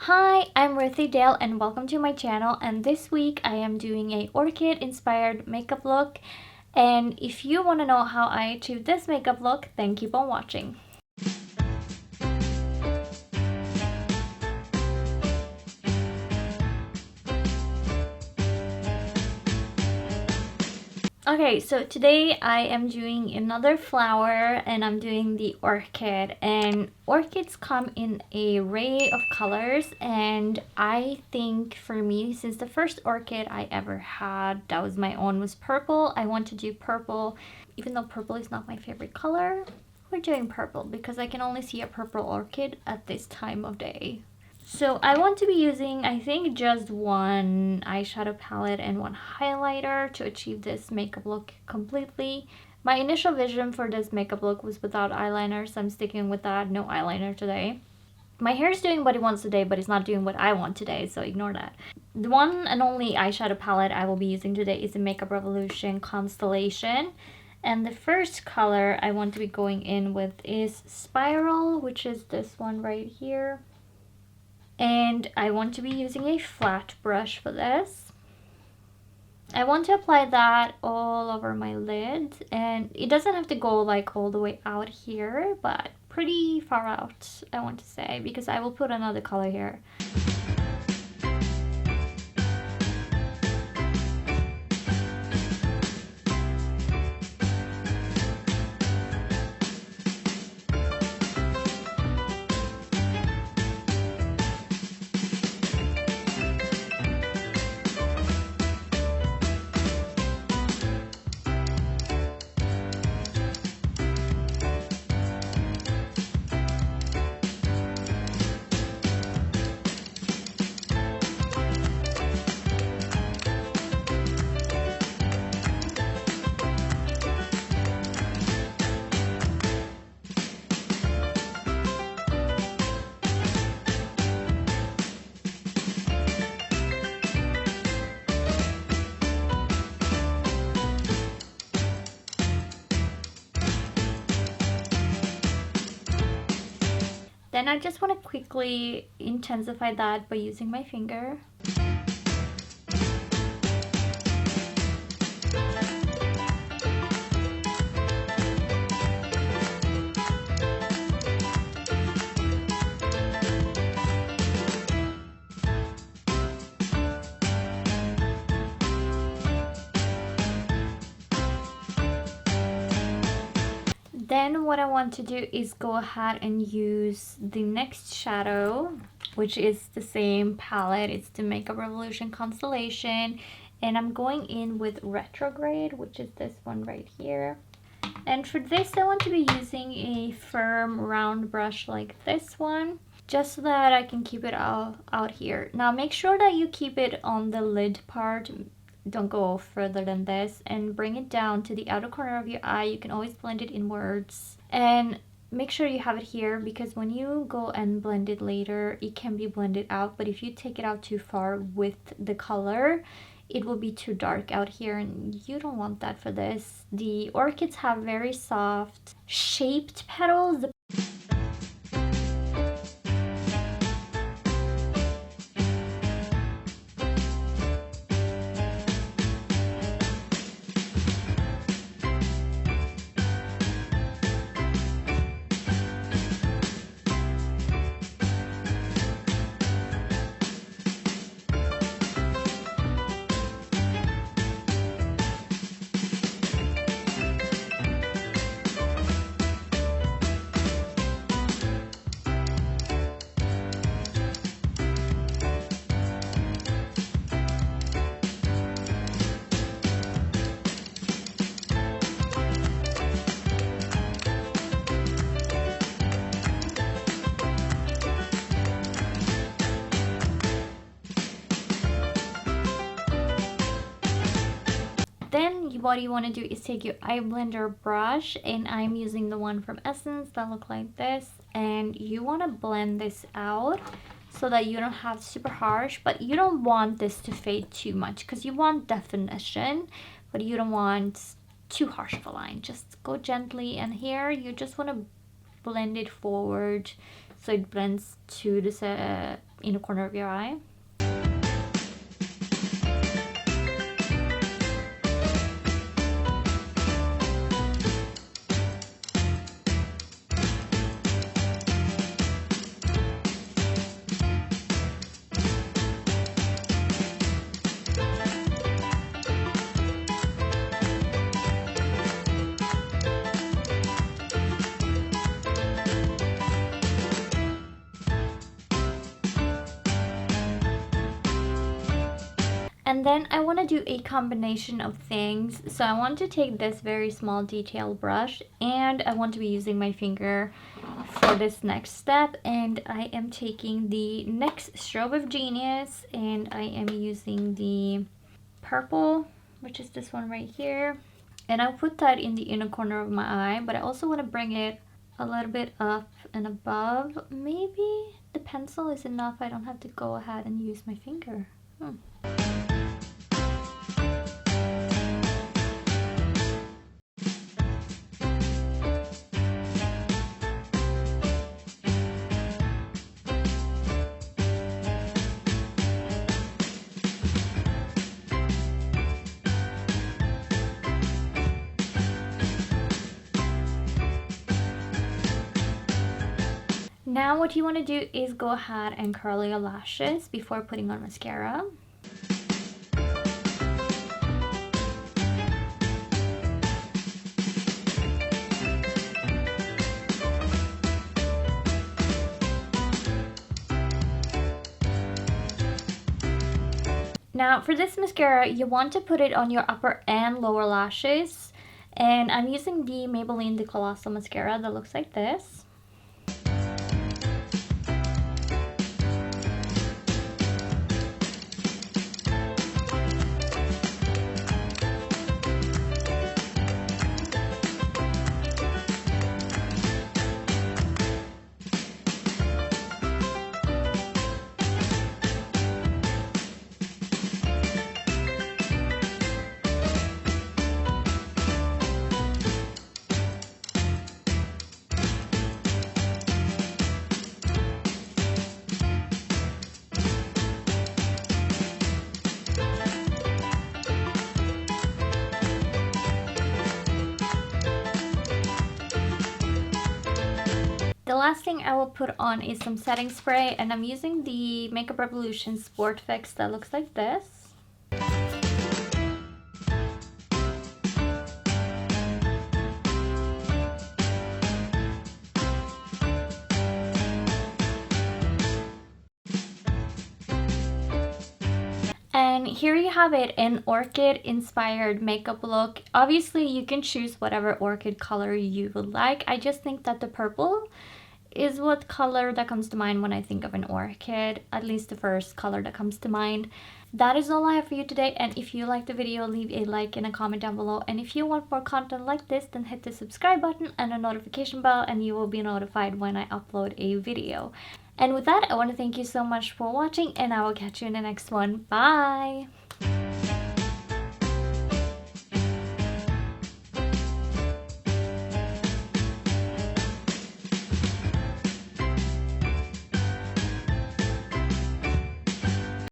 Hi, I'm Ruthie Dahle and welcome to my channel, and this week I am doing a orchid inspired makeup look, and if you want to know how I achieved this makeup look, then keep on watching. Okay, so today I am doing another flower and I'm doing the orchid, and orchids come in an array of colors, and I think for me, since the first orchid I ever had that was my own was purple, I want to do purple. Even though purple is not my favorite color, we're doing purple because I can only see a purple orchid at this time of day. So I want to be using, I think, just one eyeshadow palette and one highlighter to achieve this makeup look completely. My initial vision for this makeup look was without eyeliner, so I'm sticking with that, no eyeliner today. My hair is doing what it wants today, but it's not doing what I want today, so ignore that. The one and only eyeshadow palette I will be using today is the Makeup Revolution Constellation. And the first color I want to be going in with is Spiral, which is this one right here. And I want to be using a flat brush for this. I want to apply that all over my lid, and it doesn't have to go like all the way out here, but pretty far out, I want to say, because I will put another color here. Then I just want to quickly intensify that by using my finger. Then what I want to do is go ahead and use the next shadow, which is the same palette. It's the Makeup Revolution Constellation, and I'm going in with Retrograde, which is this one right here. And for this I want to be using a firm round brush like this one, just so that I can keep it out here. Now make sure that you keep it on the lid part. Don't go further than this, and bring it down to the outer corner of your eye. You can always blend it inwards, and make sure you have it here, because when you go and blend it later, it can be blended out, but if you take it out too far with the color, it will be too dark out here, and you don't want that for this. The orchids have very soft shaped petals. Then what you want to do is take your eye blender brush, and I'm using the one from Essence that look like this, and you want to blend this out so that you don't have super harsh, but you don't want this to fade too much because you want definition, but you don't want too harsh of a line. Just go gently, and here you just want to blend it forward so it blends to the inner corner of your eye. And then I want to do a combination of things. So I want to take this very small detail brush and I want to be using my finger for this next step. And I am taking the NYX Strobe of Genius and I am using the purple, which is this one right here. And I'll put that in the inner corner of my eye, but I also want to bring it a little bit up and above. Maybe the pencil is enough. I don't have to go ahead and use my finger. Now what you want to do is go ahead and curl your lashes before putting on mascara. Now for this mascara, you want to put it on your upper and lower lashes. And I'm using the Maybelline the Colossal mascara that looks like this. The last thing I will put on is some setting spray, and I'm using the Makeup Revolution Sport Fix that looks like this. And here you have it, an Orchid inspired makeup look. Obviously you can choose whatever Orchid color you would like. I just think that the purple is what color that comes to mind when I think of an orchid, at least the first color that comes to mind. That is all I have for you today, and if you liked the video, leave a like and a comment down below. And if you want more content like this, then hit the subscribe button and a notification bell and you will be notified when I upload a video. And with that, I want to thank you so much for watching, and I will catch you in the next one. Bye!